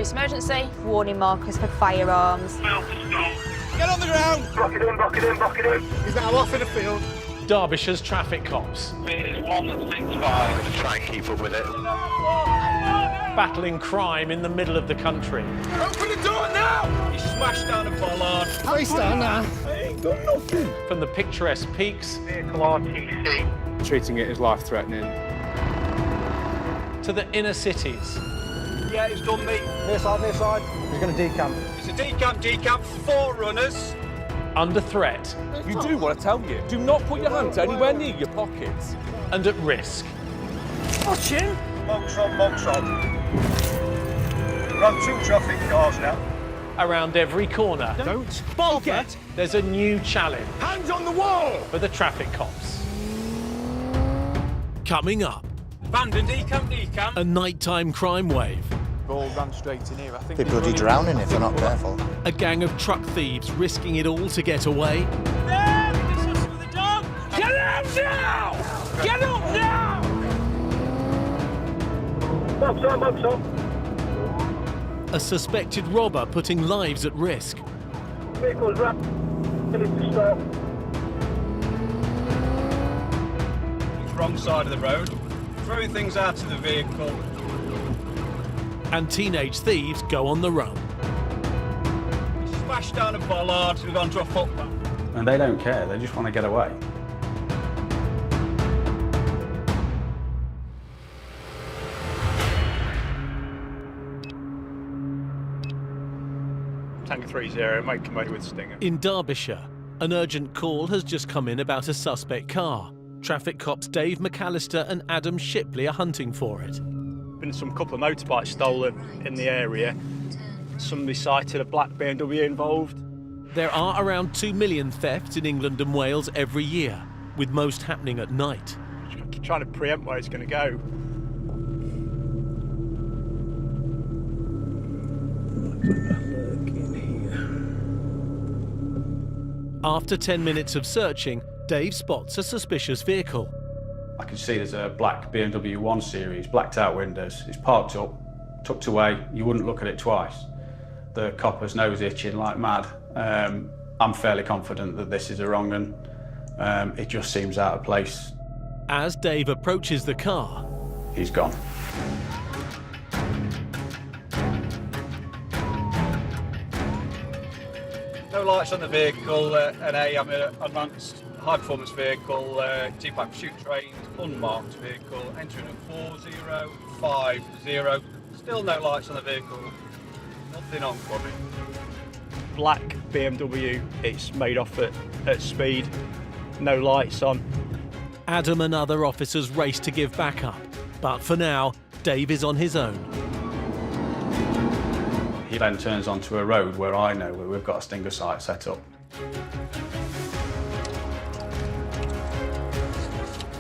service emergency. Warning markers for firearms. Get on the ground! Block it in, block it in, block it in. He's now off in the field. Derbyshire's traffic cops. It's 165. Try and keep up with it. Battling crime in the middle of the country. Open the door now! He smashed down a bollard. Face down now. I ain't got nothing. From the picturesque peaks Vehicle RTC. Treating it as life-threatening. to the inner cities. Yeah, it's done me. Near side. He's going to decamp. It's a decamp, 4 runners. Under threat You do what I tell you. Do not put your hands anywhere near your pockets. and at risk. Watch him. Box on. Run 2 traffic cars now. Around every corner, Don't forget there's a new challenge Hands on the wall! for the traffic cops. Coming up, Abandon, decamp. a nighttime crime wave. Ball ran straight in here. I think Be bloody drowning if they're not careful. A gang of truck thieves risking it all to get away. There! With the dog! Get out now! Get up now! Box on. A suspected robber putting lives at risk. Vehicle's wrapped. Ready to stop. It's wrong side of the road. Throwing things out of the vehicle. And teenage thieves go on the run. He smashed down a bollard and gone to a footpath. And they don't care, they just want to get away. Tango 30, making way with Stinger. In Derbyshire, an urgent call has just come in about a suspect car. Traffic cops Dave McAllister and Adam Shipley are hunting for it. Been some couple of motorbikes stolen in the area. Somebody cited a black BMW involved. There are around 2 million thefts in England and Wales every year, with most happening at night. Trying to preempt where it's going to go. After 10 minutes of searching, Dave spots a suspicious vehicle. I can see there's a black BMW 1 Series, blacked out windows. It's parked up, tucked away, you wouldn't look at it twice. The copper's nose itching like mad. I'm fairly confident that this is a wrong un. It just seems out of place. As Dave approaches the car, He's gone. No lights on the vehicle, an AM advanced high-performance vehicle, T-Pack pursuit trained, unmarked vehicle, entering at 4050. Still no lights on the vehicle, nothing oncoming. Black BMW, it's made off at speed, no lights on. Adam and other officers race to give backup. But for now, Dave is on his own. He then turns onto a road where I know where we've got a Stinger site set up.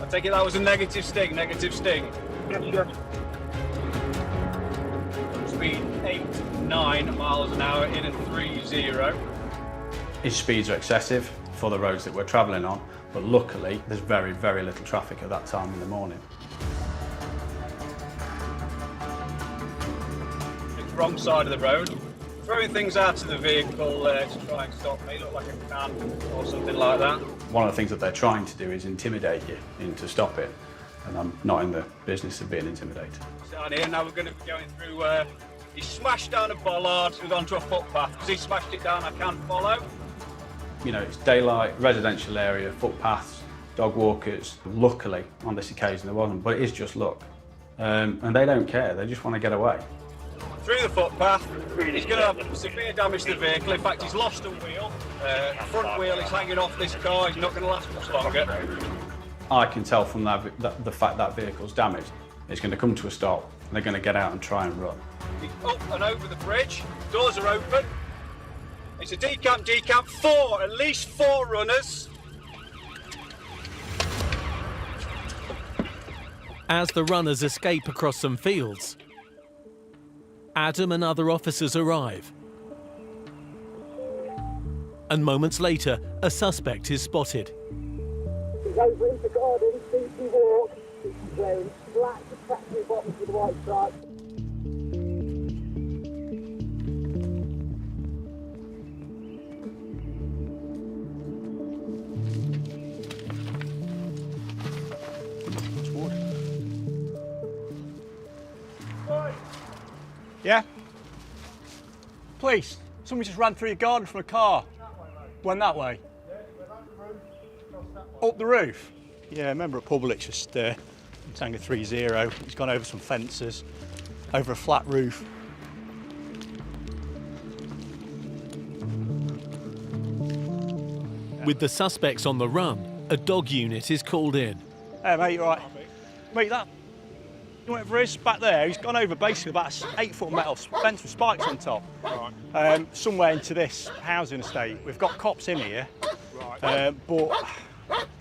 I take it that was a negative sting. Yes. Speed 9 miles an hour in a 30. His speeds are excessive for the roads that we're travelling on, but luckily there's very, very little traffic at that time in the morning. It's wrong side of the road. Throwing things out of the vehicle to try and stop me, look like a can or something like that. One of the things that they're trying to do is intimidate you into stop it, and I'm not in the business of being intimidated. Down here, now we're going to be going through, he smashed down a bollard, we've gone to a footpath. Because he smashed it down, I can follow. You know, it's daylight, residential area, footpaths, dog walkers. Luckily, on this occasion there wasn't, but it is just luck. And they don't care, they just want to get away. Through the footpath, he's going to have severe damage to the vehicle. In fact, he's lost a wheel. Front wheel is hanging off this car, he's not going to last much longer. I can tell from the fact that vehicle's damaged, it's going to come to a stop, and they're going to get out and try and run. He's up and over the bridge, doors are open. It's a decamp, 4, at least 4 runners. As the runners escape across some fields, Adam and other officers arrive. And moments later, a suspect is spotted. He's over into garden, deeply walk. He's wearing black tracksuit bottoms with white stripes. Yeah? Police, somebody just ran through your garden from a car. Went that way. Up the roof? Yeah, I remember at Publix just Tango 30. He's gone over some fences, over a flat roof. With the suspects on the run, a dog unit is called in. Hey mate, you all right? Mate, that whatever is back there, he's gone over basically about an 8-foot metal fence with spikes on top. Right. Somewhere into this housing estate. We've got cops in here, but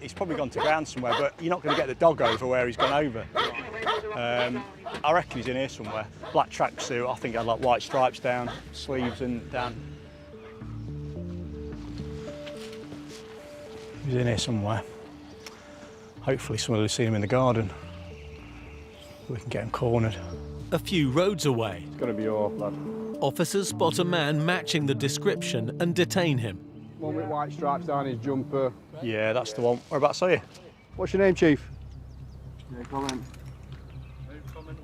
he's probably gone to ground somewhere, but you're not going to get the dog over where he's gone over. I reckon he's in here somewhere. Black tracksuit, I think he had like white stripes down, sleeves and down. He's in here somewhere. Hopefully somebody will see him in the garden. We can get him cornered. A few roads away, It's got to be your lad. officers spot a man matching the description and detain him. One with white stripes down his jumper. Yeah, that's the one. Whereabouts are you? What's your name, Chief? No comment.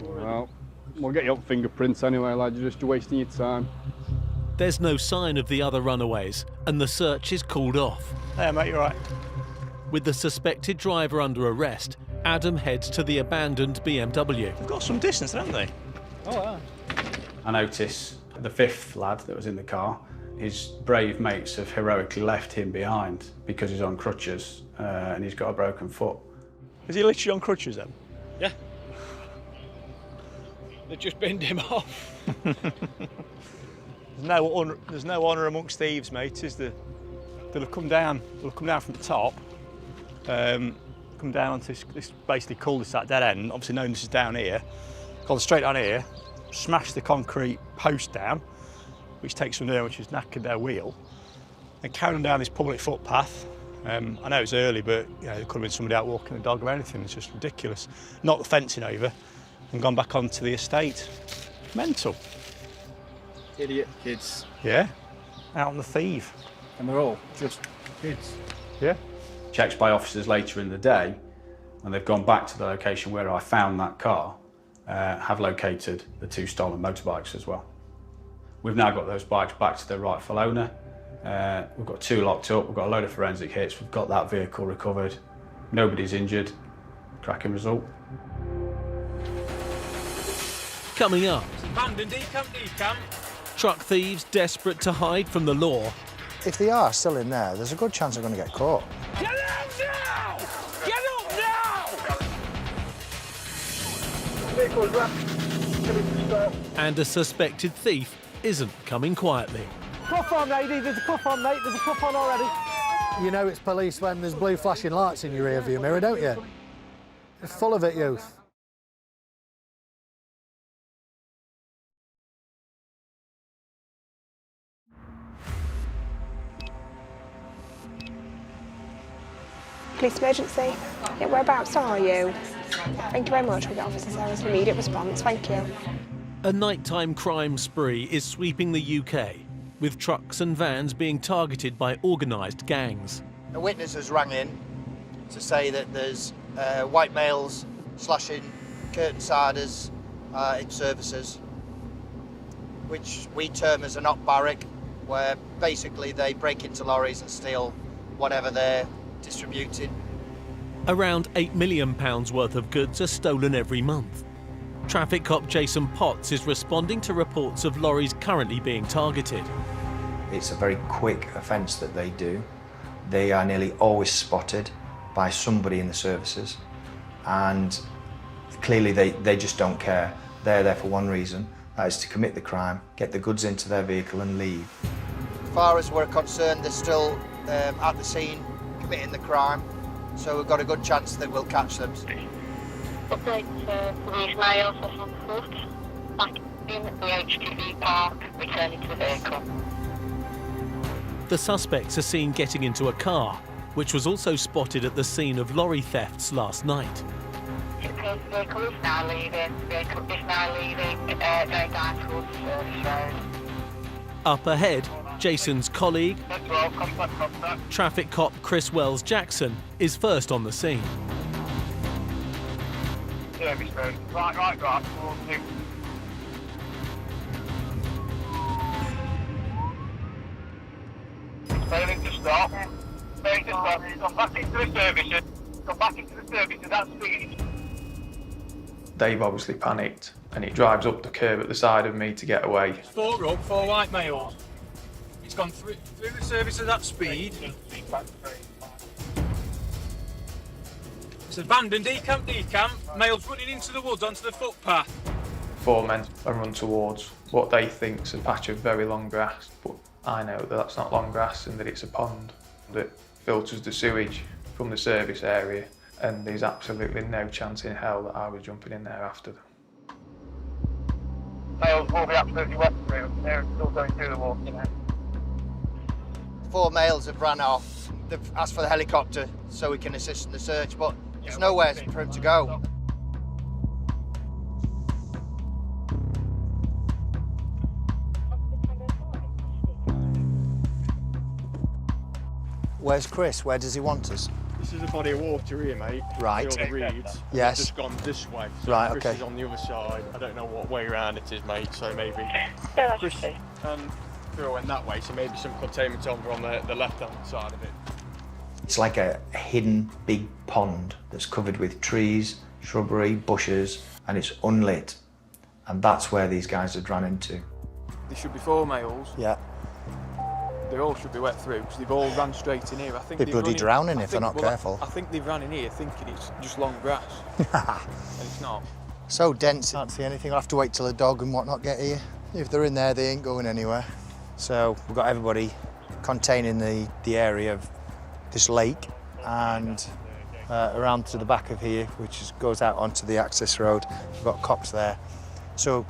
Well, we'll get you up fingerprints anyway, lad. You're just wasting your time. There's no sign of the other runaways, and the search is called off. Hey mate, you all right? With the suspected driver under arrest, Adam heads to the abandoned BMW. They've got some distance, haven't they? I notice the fifth lad that was in the car, his brave mates have heroically left him behind because he's on crutches and he's got a broken foot. Is he literally on crutches then? Yeah. They've just binned him off. There's no honour amongst thieves, mate, is there? They'll have come down from the top, come down onto this basically cul-de-sac dead end, obviously known this is down here, gone straight down here, smashed the concrete post down, which takes them there, which has knackered their wheel, and carried them down this public footpath. I know it's early, but you know, there could have been somebody out walking a dog or anything. It's just ridiculous. Knocked the fencing over and gone back onto the estate. Mental. Idiot kids. Yeah, out on the thief. And they're all just kids. Yeah. Checks by officers later in the day, and they've gone back to the location where I found that car, have located the 2 stolen motorbikes as well. We've now got those bikes back to their rightful owner. We've got 2 locked up, we've got a load of forensic hits, we've got that vehicle recovered. Nobody's injured. Cracking result. Coming up, Abandoned decamp. truck thieves desperate to hide from the law. If they are still in there, there's a good chance they're going to get caught. Get out now! Get up now! Vehicle's wrapped. Coming to stop. And a suspected thief isn't coming quietly. Cuff on, lady. There's a cuff on, mate. There's a cuff on already. You know it's police when there's blue flashing lights in your rearview mirror, don't you? You're full of it, youth. Police emergency. Yeah, whereabouts are you? Thank you very much. We got officers there as an immediate response. Thank you. A nighttime crime spree is sweeping the UK, with trucks and vans being targeted by organised gangs. A witness has rang in to say that there's white males slashing curtain siders in services, which we term as an op barrack, where basically they break into lorries and steal whatever they're distributing. Around £8 million worth of goods are stolen every month. Traffic cop Jason Potts is responding to reports of lorries currently being targeted. It's a very quick offence that they do. They are nearly always spotted by somebody in the services, and clearly they just don't care. They're there for one reason, that is to commit the crime, get the goods into their vehicle and leave. As far as we're concerned, they're still at the scene committing the crime, so we've got a good chance that we'll catch them. Update police male on foot, back in the HGV park, returning to the vehicle. The suspects are seen getting into a car, which was also spotted at the scene of lorry thefts last night. The vehicle is now leaving, going down towards the service road. Up ahead, Jason's colleague, traffic cop Chris Wells Jackson, is first on the scene. Service road. Right. Failing to stop. Failing to stop. Come back into the services. Come back into the services at speed. They've obviously panicked and he drives up the curb at the side of me to get away. 4 up, 4 white males. It's gone through the services at speed. It's abandoned, decamp. Males running into the woods onto the footpath. 4 men are run towards what they think's a patch of very long grass, but I know that that's not long grass and that it's a pond that filters the sewage from the service area, and there's absolutely no chance in hell that I was jumping in there after them. Males will be absolutely wet through. They're still going through the water now. 4 males have ran off. They've asked for the helicopter so we can assist in the search, but there's nowhere for him to go. Where's Chris? Where does he want us? This is a body of water here, mate. Right. All the reeds. Yes. It's just gone this way. So Right, Chris okay. is on the other side. I don't know what way around it is, mate, so maybe... Chris Phil went that way, so maybe some containment on the left-hand side of it. It's like a hidden big pond that's covered with trees, shrubbery, bushes, and it's unlit. And that's where these guys had run into. There should be 4 males. Yeah. They all should be wet through because they've all ran straight in here. I think They're bloody drowning if they're not careful. I think they've ran in here thinking it's just long grass. And it's not. So dense, can't see anything. I'll have to wait till the dog and whatnot get here. If they're in there, they ain't going anywhere. So we've got everybody containing the area of this lake and around to the back of here, which goes out onto the access road. We've got cops there. So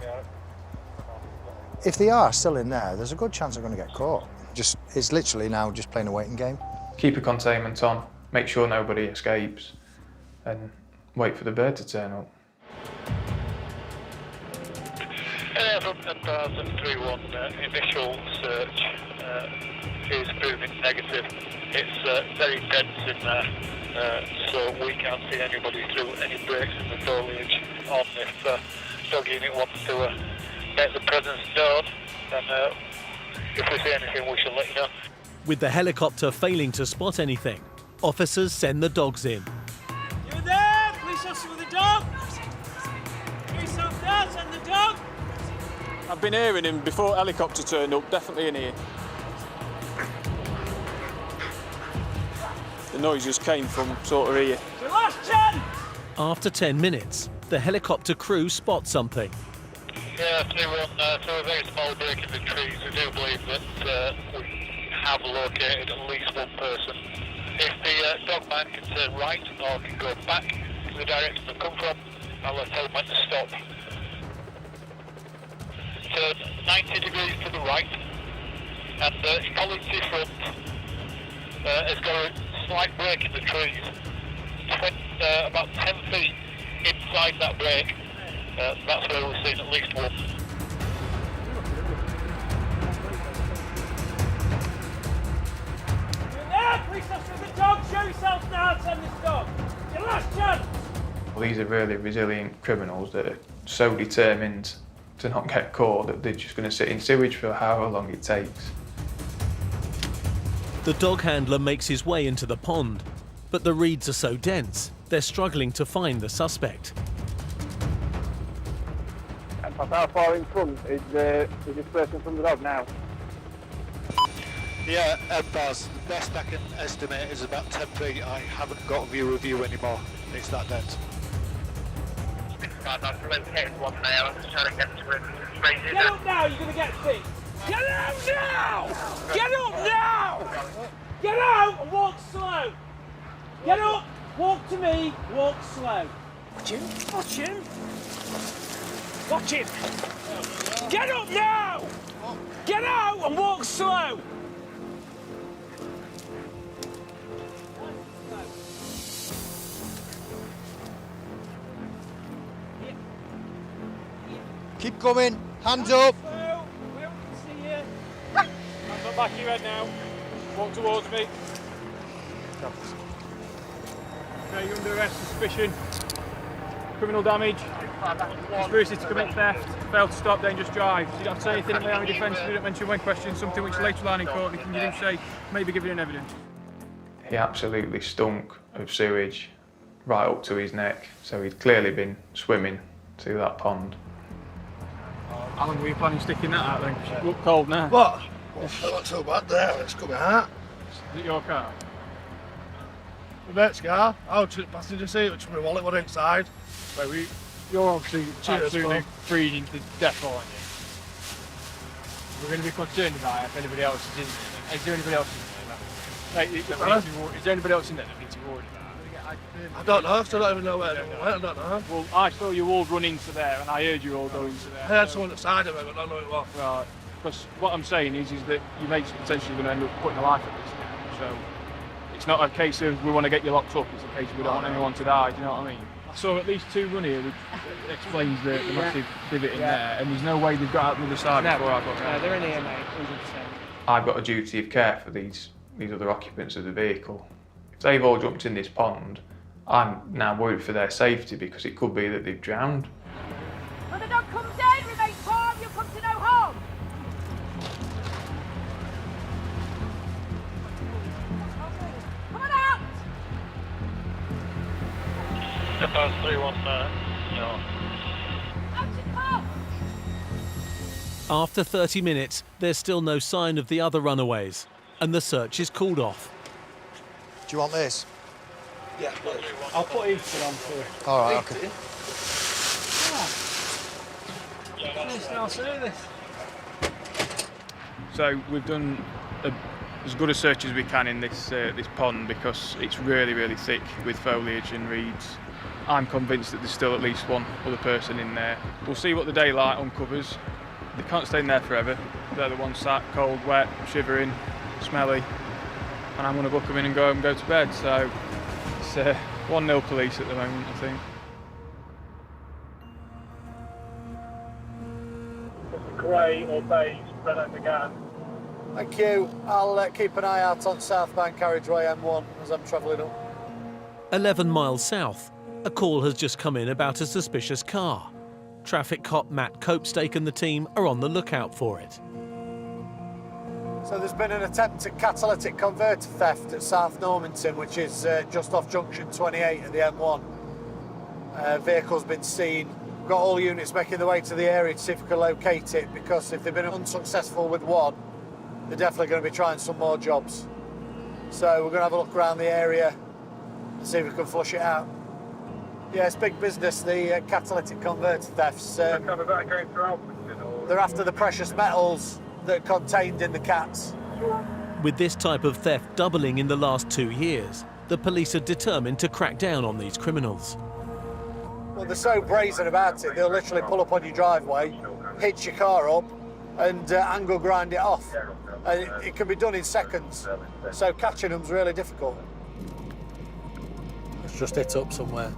if they are still in there, there's a good chance they're going to get caught. It's literally now just playing a waiting game. Keep a containment on, make sure nobody escapes, and wait for the bird to turn up. From 10,031, initial search is proving negative. It's very dense in there, so we can't see anybody through any breaks in the foliage. On if dog unit wants to make the presence known, then if we see anything, we shall let you know. With the helicopter failing to spot anything, officers send the dogs in. You there? Police officer with the dog? Police officer, send the dog. I've been hearing him before helicopter turned up, definitely in here. The noises came from sort of here. The last 10! After 10 minutes, the helicopter crew spot something. Yeah, through a very small break in the trees, we do believe that we have located at least 1 person. If the dog man can turn right or can go back to the direction they've come from, I'll tell them when to stop. Turn 90 degrees to the right, and Collinsy front has got a slight break in the trees. About 10 feet inside that break. That's where we've seen at least 1. You there? Police officer with the dog, show yourself now, send this dog. Your last chance. Well, these are really resilient criminals that are so determined to not get caught that they're just going to sit in sewage for however long it takes. The dog handler makes his way into the pond, but the reeds are so dense, they're struggling to find the suspect. How far in front is this person from the dog now? Yeah, Baz, the best I can estimate is about 10 feet. I haven't got a view of you anymore. It's that dense. I've located 1 now. I'm just trying to get to him. Get up now, you're going to get sick. Get out now! Get up now! Get out and walk slow. Get up, walk to me, walk slow. Watch him, watch him. Watch him. Get up now! Get out and walk slow. Keep coming, hands up. Hands up back of your head now. Walk towards me. Okay, you're under arrest, suspicion. criminal damage, conspiracy to commit theft, failed to stop dangerous drive. You don't have to say anything in my defence if you don't mention when questioned, something which later line in court, anything you do say may be given in evidence. He absolutely stunk of sewage right up to his neck, so he'd clearly been swimming to that pond. How long were you planning sticking that out then? 'Cause you look cold now. What? Well, not so bad there, it's coming out. Is it your car? My mate's car, I was in the passenger seat, which my wallet was inside. So you're obviously Cheers, absolutely Bob. freezing to death, aren't you? We're going to be concerned about if anybody else is in there. Is there anybody else in there? Is there anybody else in there that needs to be worried about? I don't know, I still don't even know where they went, I don't know. Well, I saw you all run into there and I heard you all go into there. I heard someone outside of it, but I don't know who it was. Right, because what I'm saying is that your mate's potentially going to end up putting a life at risk now. So it's not a case of we want to get you locked up, it's a case of we don't want anyone to die, do you know what I mean? I saw at least 2 run here, which explains the massive divot in there, and there's no way they've got out the other side before I got there. No, they're in here, mate, 100%. I've got a duty of care for these other occupants of the vehicle. If they've all jumped in this pond, I'm now worried for their safety because it could be that they've drowned. When the dog comes in, remain calm, you'll come to no harm. Come on out! Pass 3-1, no. Out you come! After 30 minutes, there's still no sign of the other runaways, and the search is called off. Do you want this? Yeah, I'll put Ethan on for. All right, okay. So we've done as good a search as we can in this this pond because it's really, really thick with foliage and reeds. I'm convinced that there's still at least one other person in there. We'll see what the daylight uncovers. They can't stay in there forever. They're the ones sat cold, wet, shivering, smelly, and I'm going to book them in and go home and go to bed. So it's 1-0 police at the moment, I think. Grey or beige, Renault Megane. Thank you. I'll keep an eye out on southbound carriageway M1 as I'm travelling up. 11 miles south, a call has just come in about a suspicious car. Traffic cop Matt Copestake and the team are on the lookout for it. So there's been an attempt at catalytic converter theft at South Normanton, which is just off junction 28 of the M1. Vehicle's been seen. Got all units making their way to the area to see if we can locate it, because if they've been unsuccessful with one, they're definitely going to be trying some more jobs. So we're going to have a look around the area and see if we can flush it out. Yeah, it's big business, the catalytic converter thefts. They're after the precious metals that are contained in the cats. With this type of theft doubling in the last 2 years, the police are determined to crack down on these criminals. Well, they're so brazen about it, they'll literally pull up on your driveway, hitch your car up and angle grind it off. And it can be done in seconds, so catching them's really difficult. It's just hit up somewhere.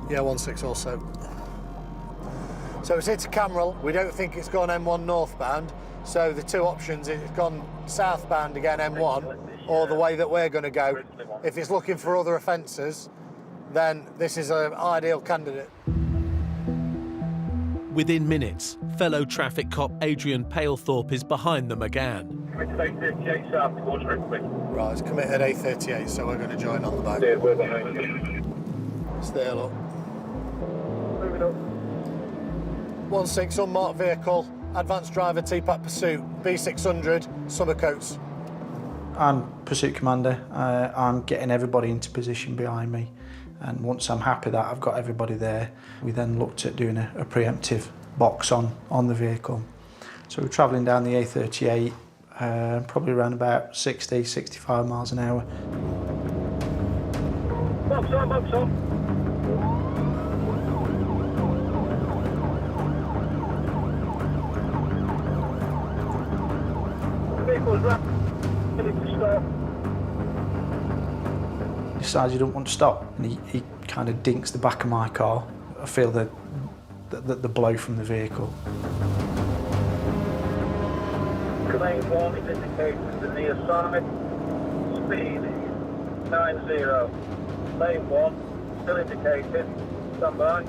Yeah, 16 or so. So it's hit a Camrel. We don't think it's gone M1 northbound, so the two options, it's gone southbound again M1, or the way that we're going to go. If it's looking for other offences, then this is an ideal candidate. Within minutes, fellow traffic cop Adrian Palethorpe is behind the Megane. Right, it's committed A38, so we're going to join on the boat. Yeah, we're behind you. Stay look. Moving up. 16 unmarked vehicle, advanced driver TPAC pursuit, B600, summer coats. I'm pursuit commander. I'm getting everybody into position behind me, and once I'm happy that I've got everybody there, we then looked at doing a preemptive box on the vehicle. So we're travelling down the A38, probably around about 60, 65 miles an hour. Box on, box on. The vehicle's ready to stop. He decides he doesn't want to stop, and he kind of dinks the back of my car. I feel the blow from the vehicle. Lane 1 is indicated to the near side. Speed 90. Lane 1 still indicated. Stand by.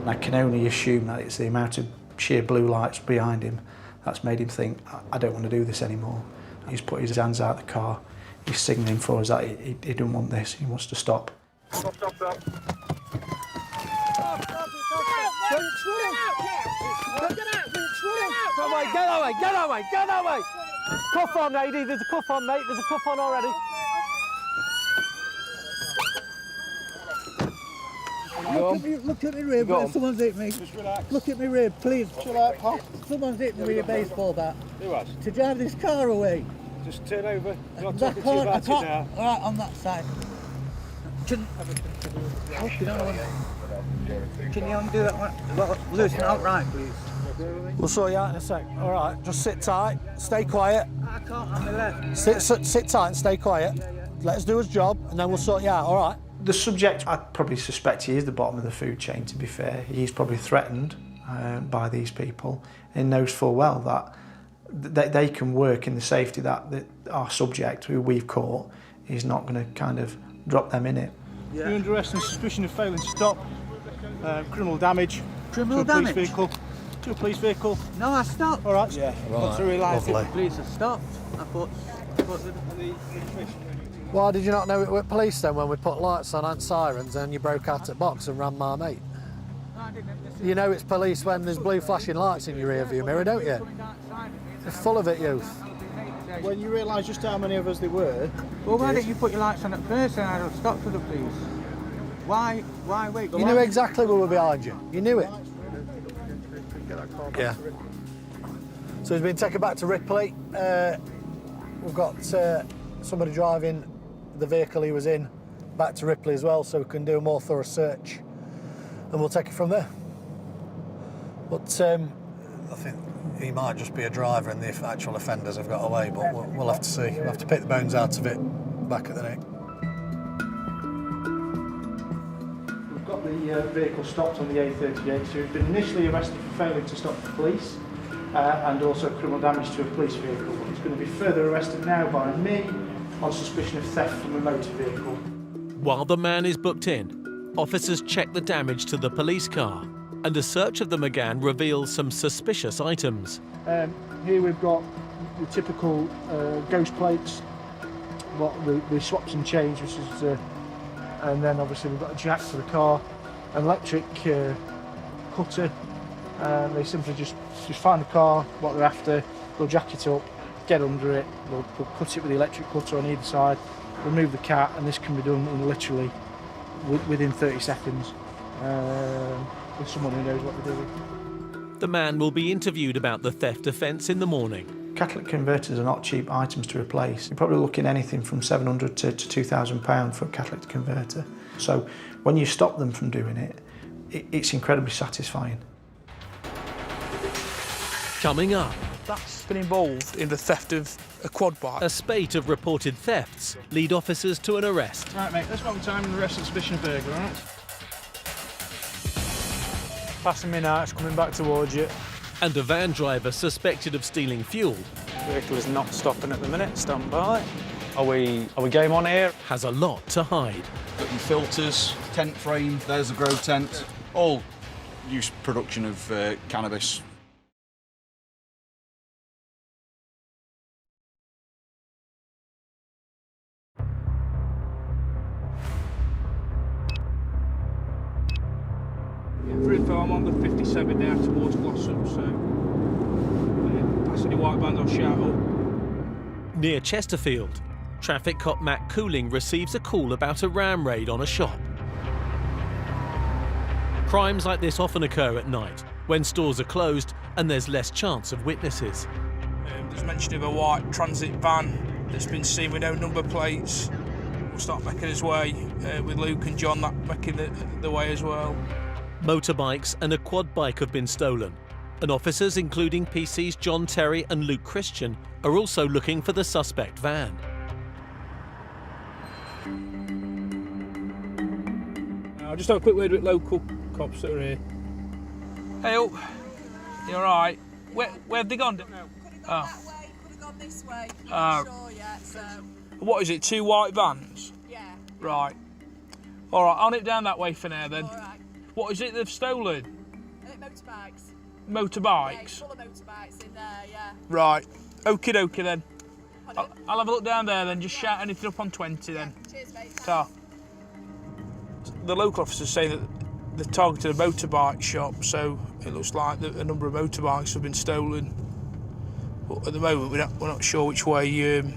I can only assume that it's the amount of sheer blue lights behind him that's made him think, I don't want to do this anymore. He's put his hands out the car, he's signalling for us that he doesn't want this, he wants to stop. Stop. Get away! Cuff on, lady, there's a cuff on, mate, there's a cuff on already. Look at me rib, someone's hit me. Just relax. Look at me rib, please. Chill out, pal. Someone's hit me with a baseball bat. Who has? To drive this car away. Just turn over. I'm not I talking to you about can't. it now. Alright, on that side. Can you undo that one? Loosen out right, please. We'll sort you out in a sec. All right, just sit tight, stay quiet. I can't on my left. Sit tight and stay quiet. Let us do his job, and then we'll sort you out, all right? The subject, I probably suspect he is the bottom of the food chain, to be fair. He's probably threatened by these people and knows full well that they can work in the safety that our subject, who we've caught, is not going to kind of drop them in it. You're under arrest on suspicion of failing to stop, criminal damage Criminal to a police damage? vehicle. To a police vehicle. No, I stopped. All right. Yeah. Once I realised the lovely. police had stopped, I thought Why did you not know it were police then when we put lights on and sirens and you broke out at box and ran my mate? You know it's police when there's blue flashing lights in your rear view mirror, don't you? You're full of it, youth. When you realise just how many of us there were... Well, why didn't you put your lights on at first and I'd have stopped for the police? Why wait? You knew exactly we were behind you. You knew it. Yeah. So he's been taken back to Ripley. We've got somebody driving the vehicle he was in back to Ripley as well, so we can do a more thorough search, and we'll take it from there. But I think he might just be a driver and the actual offenders have got away, but we'll have to see. We'll have to pick the bones out of it back at the neck. We've got the vehicle stopped on the A38, so he's been initially arrested for failing to stop the police and also criminal damage to a police vehicle. He's going to be further arrested now by me on suspicion of theft from a motor vehicle. While the man is booked in, officers check the damage to the police car, and a search of the Megane reveals some suspicious items. Here we've got the typical ghost plates, the swaps and change, which is, and then obviously we've got a jack for the car, an electric cutter. They simply just find the car, what they're after, they'll jack it up, get under it, they'll cut it with the electric cutter on either side, remove the cat, and this can be done in literally within 30 seconds with someone who knows what they're doing. The man will be interviewed about the theft offence in the morning. Catalytic converters are not cheap items to replace. You're probably looking anything from £700 to £2,000 for a catalytic converter. So when you stop them from doing it, it's incredibly satisfying. Coming up, that's been involved in the theft of a quad bike. A spate of reported thefts lead officers to an arrest. Right, mate, let's one time and arrest on suspicion of burglary, all right? Passing me now, it's coming back towards you. And a van driver suspected of stealing fuel. The vehicle is not stopping at the minute, stand by. Are we game on here? Has a lot to hide. Got your filters, tent frame, there's the grow tent, all use production of cannabis. For info, I'm on the 57 now towards Blossom, so passing the white band, I'll shout up. Near Chesterfield, traffic cop Matt Cooling receives a call about a ram raid on a shop. Crimes like this often occur at night, when stores are closed and there's less chance of witnesses. There's mention of a white transit van that's been seen with no number plates. We'll start making his way with Luke and John making the way as well. Motorbikes and a quad bike have been stolen, and officers including PC's John Terry and Luke Christian are also looking for the suspect van. I'll just have a quick word with local cops that are here. Hey up, you alright? Where have they gone? Oh. Could have gone this way. Oh. Not sure yet, so. What is it, 2 white vans? Yeah. Right. All right, I'll nip down that way for now then. All right. What is it they've stolen? Motorbikes. Motorbikes? Yeah, full of motorbikes in there, yeah. Right. Okie dokie then. I'll have a look down there then, just shout anything up on 20 then. Cheers, mate. Ta. The local officers say that they targeted a motorbike shop, so it looks like that a number of motorbikes have been stolen. But at the moment, we're not sure which way the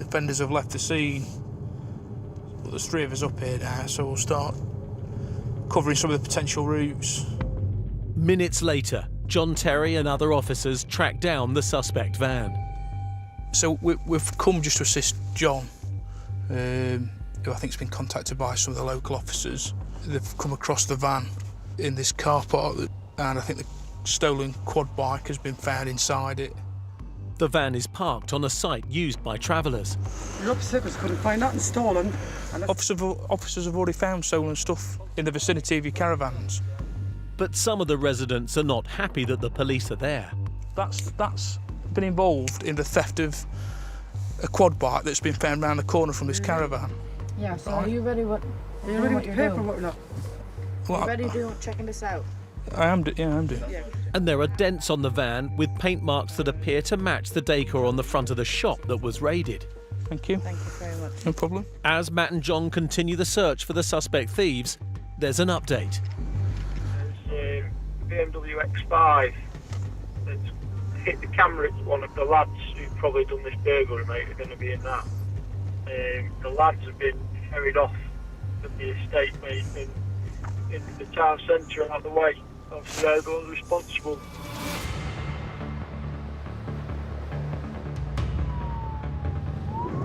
offenders have left the scene. But there's 3 of us up here now, so we'll start covering some of the potential routes. Minutes later, John Terry and other officers track down the suspect van. So we've come just to assist John, who I think has been contacted by some of the local officers. They've come across the van in this car park, and I think the stolen quad bike has been found inside it. The van is parked on a site used by travellers. Your officers couldn't find nothing stolen. Officers have already found stolen stuff in the vicinity of your caravans. But some of the residents are not happy that the police are there. That's been involved in the theft of a quad bike that's been found round the corner from this caravan. Yeah, so are you ready to pay for what not? Are you ready to checking this out? I am doing. Yeah. And there are dents on the van with paint marks that appear to match the decor on the front of the shop that was raided. Thank you. Thank you very much. No problem. As Matt and John continue the search for the suspect thieves, there's an update. There's BMW X5 that's hit the camera. It's one of the lads who've probably done this burglary, mate, are going to be in that. The lads have been ferried off from the estate, mate, in the town centre and out of the way. Obviously, they're the ones responsible.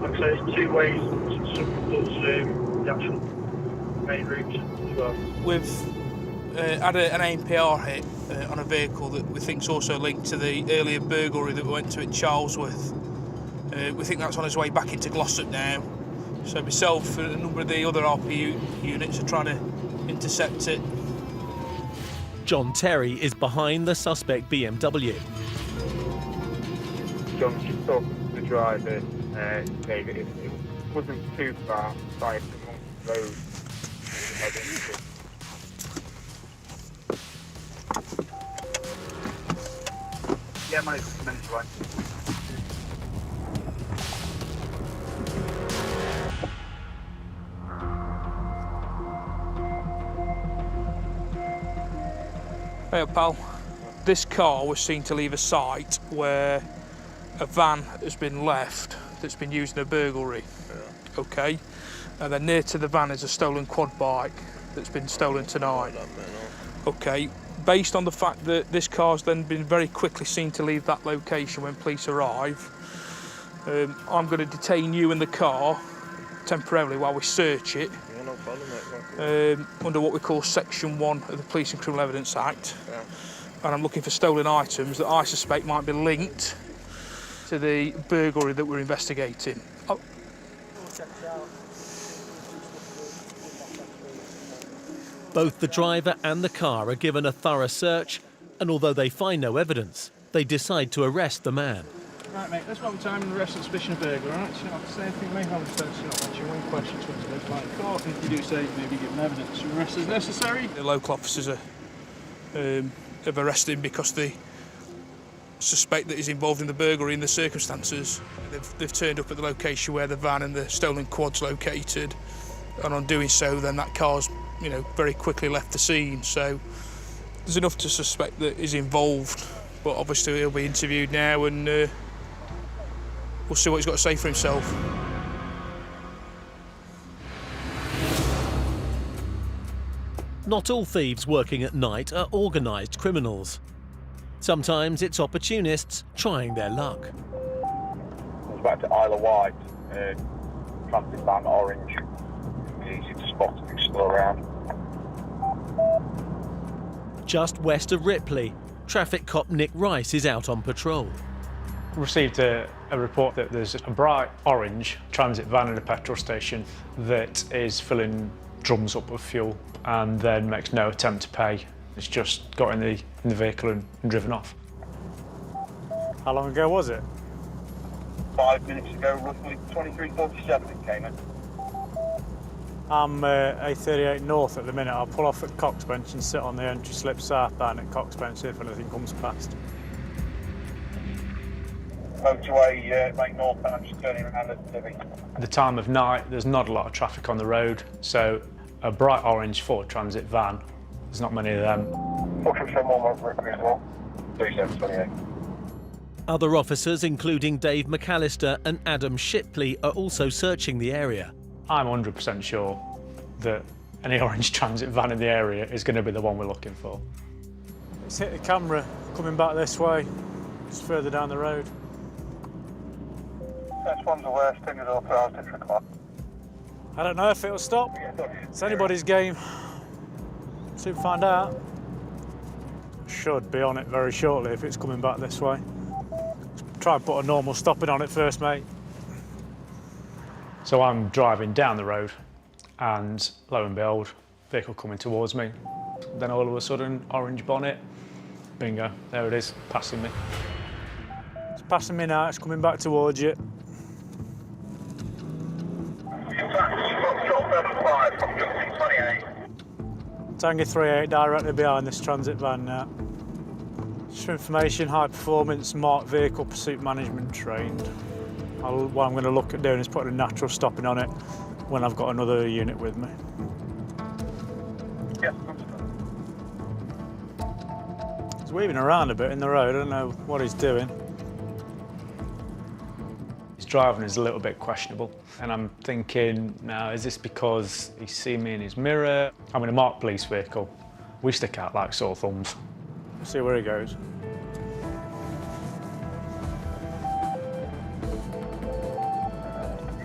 Like I say, there's 2 ways some does the actual main routes as well. We've had an ANPR hit on a vehicle that we think is also linked to the earlier burglary that we went to in Charlesworth. We think that's on its way back into Glossop now. So myself and a number of the other RPU units are trying to intercept it. John Terry is behind the suspect BMW. John, just talking to the driver, David, it wasn't too far aside from the road. Yeah, mate, minutes away. Hey pal, this car was seen to leave a site where a van has been left that's been used in a burglary. Yeah. Okay, and then near to the van is a stolen quad bike that's been stolen tonight. Okay, based on the fact that this car's then been very quickly seen to leave that location when police arrive, I'm going to detain you in the car temporarily while we search it. Yeah, no problem, mate. Under what we call Section 1 of the Police and Criminal Evidence Act. Yeah. And I'm looking for stolen items that I suspect might be linked to the burglary that we're investigating. Oh. Both the driver and the car are given a thorough search, and although they find no evidence, they decide to arrest the man. Right, mate, let's have time and arrest on suspicion of burglary, alright? So you don't have to say anything, mate. Have a sense, you don't answer one question to the flight court. And if you do say, maybe give them evidence. Your arrest is necessary. The local officers have arrested him because they suspect that he's involved in the burglary in the circumstances. They've turned up at the location where the van and the stolen quad's located, and on doing so, then that car's, very quickly left the scene. So there's enough to suspect that he's involved, but obviously he'll be interviewed now, and we'll see what he's got to say for himself. Not all thieves working at night are organised criminals. Sometimes it's opportunists trying their luck. It's back to Isle of Wight, transit van orange. Easy to spot if you're still around. Just west of Ripley, traffic cop Nick Rice is out on patrol. Received a report that there's a bright orange transit van at a petrol station that is filling drums up with fuel and then makes no attempt to pay. It's just got in the vehicle and driven off. How long ago was it? 5 minutes ago, roughly 23:47 it came in. I'm A38 North at the minute. I'll pull off at Coxbench and sit on the entry slip southbound at Coxbench if anything comes past. Motorway, make northbound, just turning around at Livy. At the time of night, there's not a lot of traffic on the road, so a bright orange Ford Transit van, there's not many of them. Looking for more Rickery as well. 3728. Other officers, including Dave McAllister and Adam Shipley, are also searching the area. I'm 100% sure that any orange transit van in the area is going to be the one we're looking for. It's hit the camera coming back this way, just further down the road. First one's the worst thing is authorised district clock. I don't know if it'll stop. It's anybody's game. Soon find out. Should be on it very shortly if it's coming back this way. Try and put a normal stopping on it first, mate. So I'm driving down the road and lo and behold, vehicle coming towards me. Then all of a sudden, orange bonnet, bingo, there it is, passing me. It's passing me now, it's coming back towards you. Tango 38 directly behind this transit van now. Just for information, high performance marked vehicle pursuit management trained. What I'm going to look at doing is putting a natural stopping on it when I've got another unit with me. Yes. He's weaving around a bit in the road, I don't know what he's doing. His driving is a little bit questionable, and I'm thinking, now, is this because he's seen me in his mirror? I'm in a marked police vehicle. We stick out like sore thumbs. See where he goes.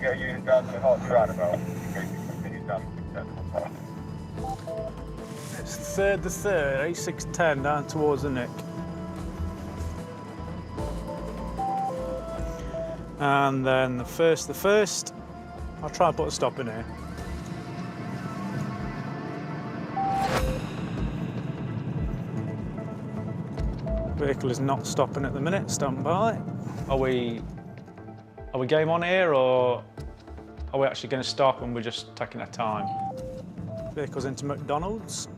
Get a unit down to the hot roundabout. It's the 3rd, A610 down towards the Nick. And then the first, I'll try and put a stop in here. Vehicle is not stopping at the minute, stand by. Are we game on here, or are we actually going to stop and we're just taking our time? Vehicle's into McDonald's.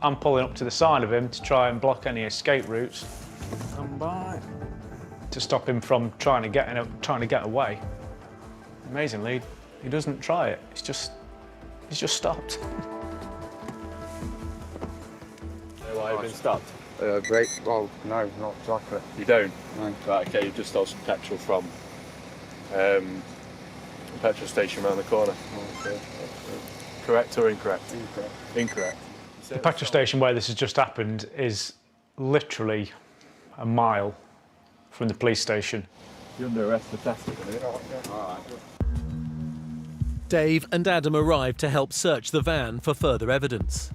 I'm pulling up to the side of him to try and block any escape routes. Stand by. To stop him from trying to get away. Amazingly, he doesn't try it. He's just stopped. Know why you've been stopped? Great. Well, no, not exactly. You don't? No. Right, okay, you've just stole some petrol from a petrol station around the corner. Okay. Correct or incorrect? Incorrect. Incorrect. The petrol station where this has just happened is literally a mile from the police station. You're under arrest for theft, isn't it? All right. Dave and Adam arrived to help search the van for further evidence.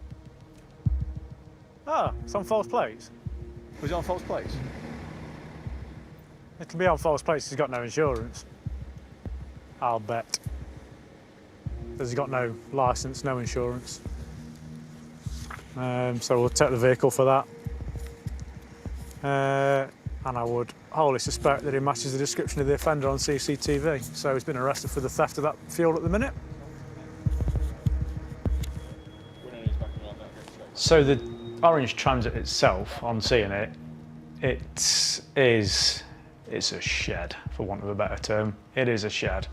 Ah, it's on false plates. Was it on false plates? It'll be on false plates, he's got no insurance. I'll bet. Because he's got no licence, no insurance. So we'll take the vehicle for that. And I would wholly suspect that he matches the description of the offender on CCTV. So he's been arrested for the theft of that fuel at the minute. So the orange Transit itself, on seeing it, it's a shed, for want of a better term. It is a shed.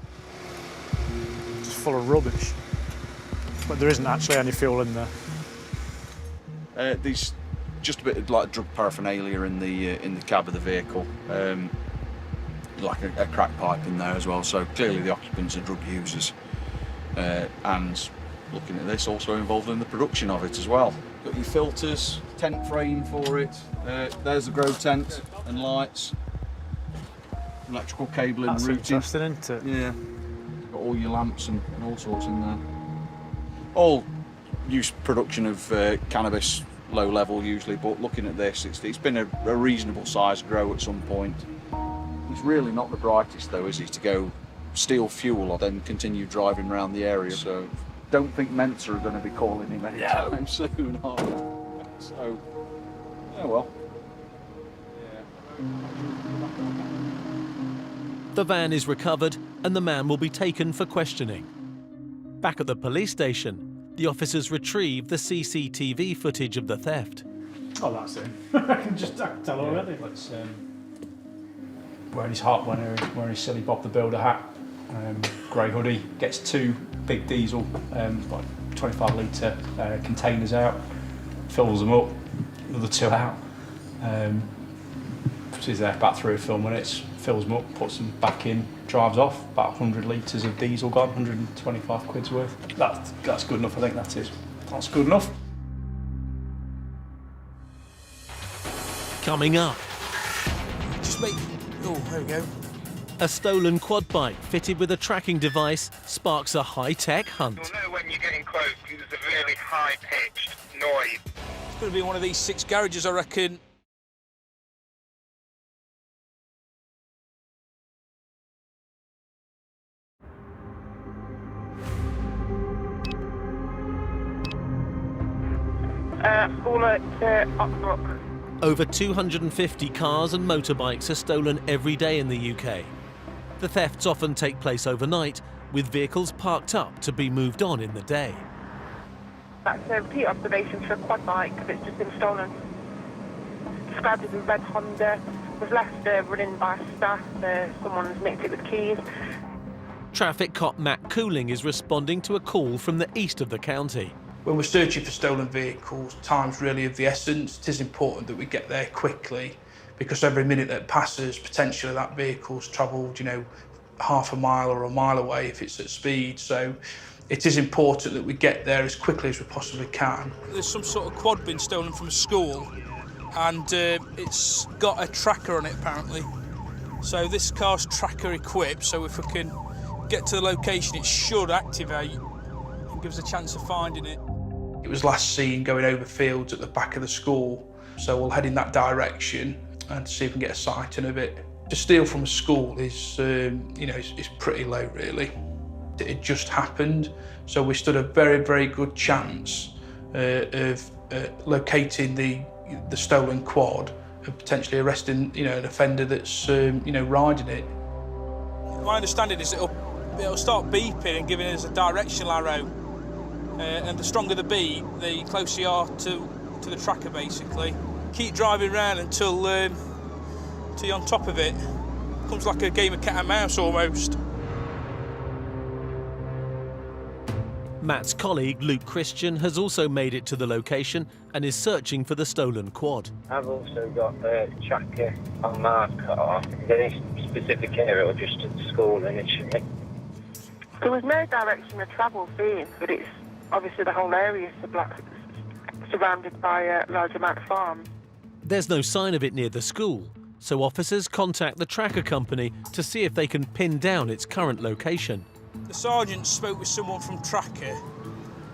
It's full of rubbish. But there isn't actually any fuel in there. There's just a bit of like drug paraphernalia in the cab of the vehicle, like a crack pipe in there as well. So clearly the occupants are drug users, and looking at this, also involved in the production of it as well. Got your filters, tent frame for it. There's the grow tent and lights, electrical cabling, That's routing. interesting, isn't it? Yeah. Got all your lamps and all sorts in there. All use production of cannabis, low level usually, but looking at this, it's been a reasonable size grow at some point. It's really not the brightest though, is it, to go steal fuel or then continue driving around the area. So don't think Mensa are going to be calling him anytime soon, are they? So, yeah, well. The van is recovered and the man will be taken for questioning. Back at the police station, the officers retrieve the CCTV footage of the theft. Oh, that's him. I can tell already. Let's, wearing his wearing his silly Bob the Builder hat, grey hoodie, gets 2 big diesel, like 25 litre containers out, fills them up, another 2 out. He's there about 3 or 4 minutes, fills them up, puts them back in, drives off. About 100 litres of diesel gone, 125 quid's worth. That's good enough, I think that is. That's good enough. Coming up. Just make... Oh, there we go. A stolen quad bike fitted with a tracking device sparks a high-tech hunt. You'll know when you're getting close because there's a really high-pitched noise. It's going to be one of these 6 garages, I reckon. School at Oxbrook. Over 250 cars and motorbikes are stolen every day in the UK. The thefts often take place overnight, with vehicles parked up to be moved on in the day. That's a repeat observation for a quad bike that's just been stolen. Described as a red Honda. Was left running by staff. Someone's nicked it with keys. Traffic cop Matt Cooling is responding to a call from the east of the county. When we're searching for stolen vehicles, time's really of the essence. It is important that we get there quickly because every minute that passes, potentially that vehicle's travelled, half a mile or a mile away if it's at speed. So it is important that we get there as quickly as we possibly can. There's some sort of quad been stolen from a school and it's got a tracker on it apparently. So this car's tracker equipped, so if we can get to the location it should activate and give us a chance of finding it. It was last seen going over fields at the back of the school, so we'll head in that direction and see if we can get a sighting of it. To steal from a school is, is pretty low really. It had just happened, so we stood a very, very good chance of locating the stolen quad and potentially arresting, an offender that's, riding it. My understanding is it'll start beeping and giving us a directional arrow. And the stronger the beat, the closer you are to the tracker, basically. Keep driving around until you're on top of it. Comes like a game of cat and mouse, almost. Matt's colleague, Luke Christian, has also made it to the location and is searching for the stolen quad. I've also got a tracker on my car. Any specific area or just at school initially? There was no direction of travel seen, but it's obviously the whole area is surrounded by a large amount of farms. There's no sign of it near the school, so officers contact the tracker company to see if they can pin down its current location. The sergeant spoke with someone from Tracker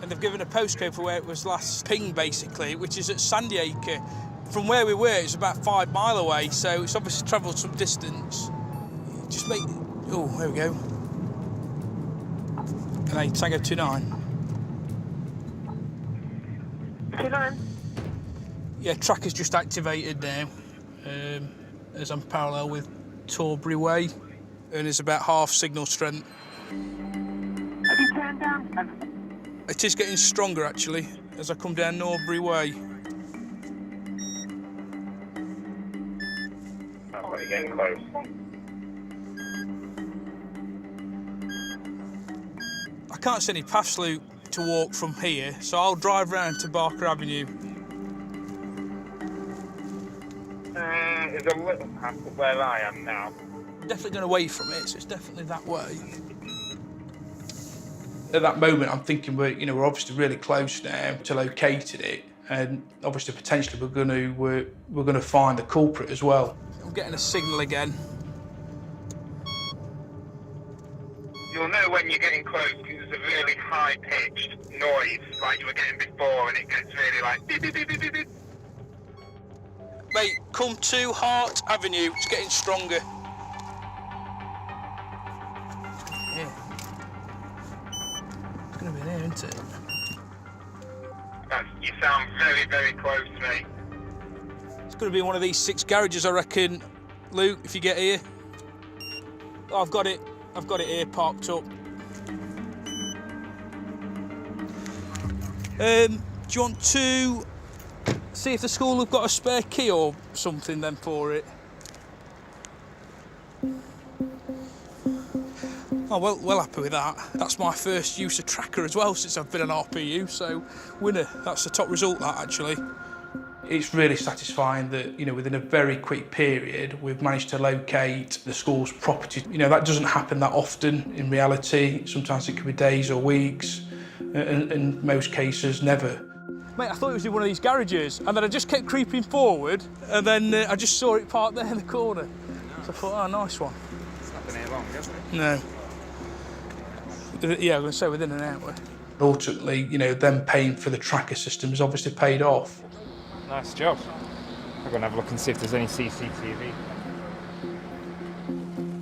and they've given a postcode for where it was last pinged, basically, which is at Sandyacre. From where we were, it's about 5 miles away, so it's obviously travelled some distance. Just make... Oh, there we go. LA Tango 29. 29? Yeah, Tracker's just activated now, as I'm parallel with Torbury Way, and it's about half signal strength. Have you turned down? It is getting stronger, actually, as I come down Norbury Way. Oh, you're getting close. I can't see any paths, Luke, to walk from here, so I'll drive round to Barker Avenue. There's a little path where I am now. Definitely going away from it, so it's definitely that way. At that moment, I'm thinking we're obviously really close now to locating it, and obviously potentially we're going to find the culprit as well. I'm getting a signal again. You'll know when you're getting close because there's a really high-pitched noise like you were getting before, and it gets really like beep, beep, beep, beep, beep. Mate, come to Hart Avenue. It's getting stronger. Yeah. It's going to be there, isn't it? You sound very, very close, mate. It's going to be one of these 6 garages, I reckon, Luke, if you get here. Oh, I've got it here parked up. Do you want to see if the school have got a spare key or something then for it? Oh, well happy with that. That's my first use of tracker as well since I've been an RPU, so winner. That's the top result, that, actually. It's really satisfying that, you know, within a very quick period, we've managed to locate the school's property. You know, that doesn't happen that often in reality. Sometimes it could be days or weeks, and in most cases, never. Mate, I thought it was in one of these garages, and then I just kept creeping forward, and then I just saw it parked there in the corner. So I thought, oh, nice one. It's not been here long, has it? No. Yeah, I'm going to say within an hour. Ultimately, you know, them paying for the tracker system has obviously paid off. Nice job. I'm going to have a look and see if there's any CCTV.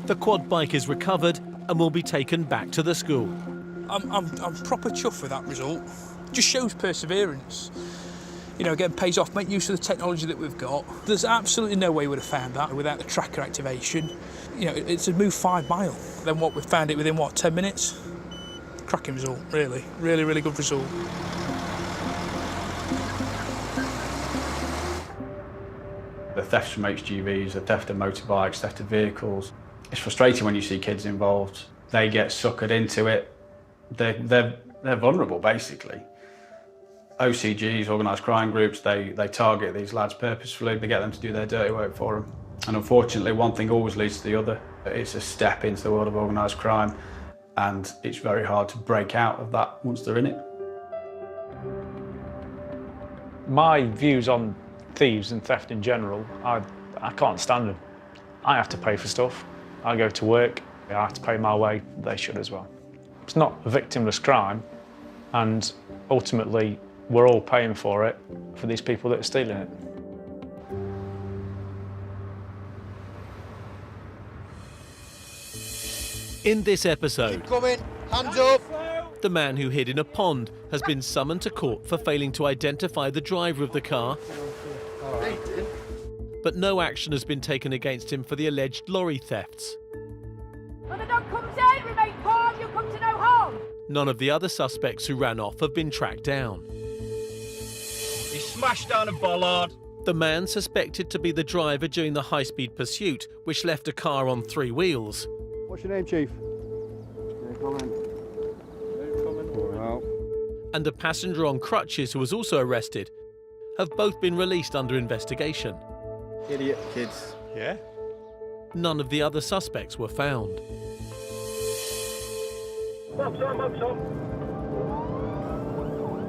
The quad bike is recovered and will be taken back to the school. I'm proper chuffed with that result. Just shows perseverance. You know, again, pays off. Make use of the technology that we've got. There's absolutely no way we'd have found that without the tracker activation. You know, it's a move 5 mile. Then what, we found it within, what, 10 minutes? Cracking result, really. Really, really good result. The thefts from HGVs, the theft of motorbikes, theft of vehicles. It's frustrating when you see kids involved. They get suckered into it. They're vulnerable, basically. OCGs, organised crime groups, they target these lads purposefully. They get them to do their dirty work for them. And unfortunately, one thing always leads to the other. It's a step into the world of organised crime, and it's very hard to break out of that once they're in it. My views on thieves and theft in general, I can't stand them. I have to pay for stuff. I go to work, I have to pay my way, they should as well. It's not a victimless crime, and ultimately we're all paying for it for these people that are stealing it. In this episode, Keep coming, hands up. the man who hid in a pond has been summoned to court for failing to identify the driver of the car. But no action has been taken against him for the alleged lorry thefts. When the dog comes in, remain calm, you come to no harm. None of the other suspects who ran off have been tracked down. He smashed down a bollard. The man suspected to be the driver during the high-speed pursuit, which left a car on 3 wheels. What's your name, Chief? And the passenger on crutches who was also arrested have both been released under investigation. Idiot kids. Yeah? None of the other suspects were found.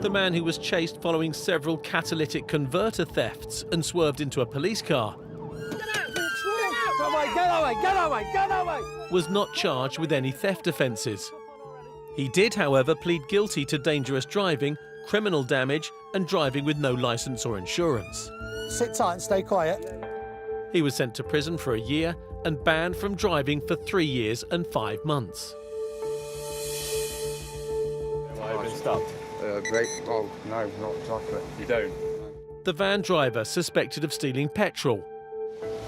The man who was chased following several catalytic converter thefts and swerved into a police car was not charged with any theft offences. He did, however, plead guilty to dangerous driving, criminal damage and driving with no licence or insurance. Sit tight and stay quiet. He was sent to prison for a year and banned from driving for 3 years and 5 months. Have I been stopped? Great. Oh, no, not exactly. You don't? The van driver, suspected of stealing petrol,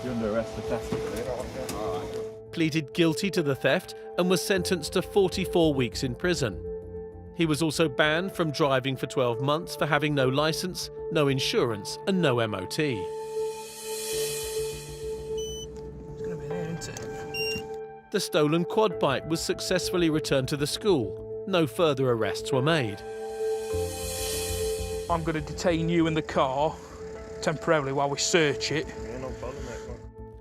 You're under arrest for theft, pleaded guilty to the theft and was sentenced to 44 weeks in prison. He was also banned from driving for 12 months for having no licence, no insurance and no MOT. It's going to be there, isn't it? The stolen quad bike was successfully returned to the school. No further arrests were made. I'm going to detain you in the car temporarily while we search it.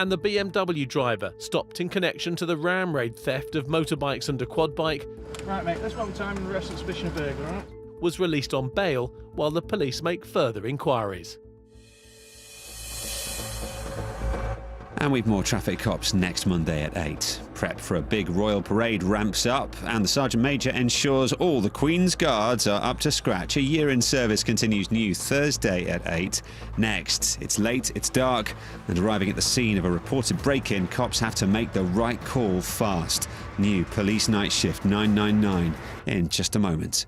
And the BMW driver, stopped in connection to the ram raid theft of motorbikes and a quad bike, Right, mate, let's one time and arrest on suspicion of burglary, alright? was released on bail while the police make further inquiries. And we've more Traffic Cops next Monday at 8. Prep for a big royal parade ramps up, and the Sergeant Major ensures all the Queen's Guards are up to scratch. A year in service continues new Thursday at 8. Next, it's late, it's dark, and arriving at the scene of a reported break-in, cops have to make the right call fast. New Police Night Shift 999 in just a moment.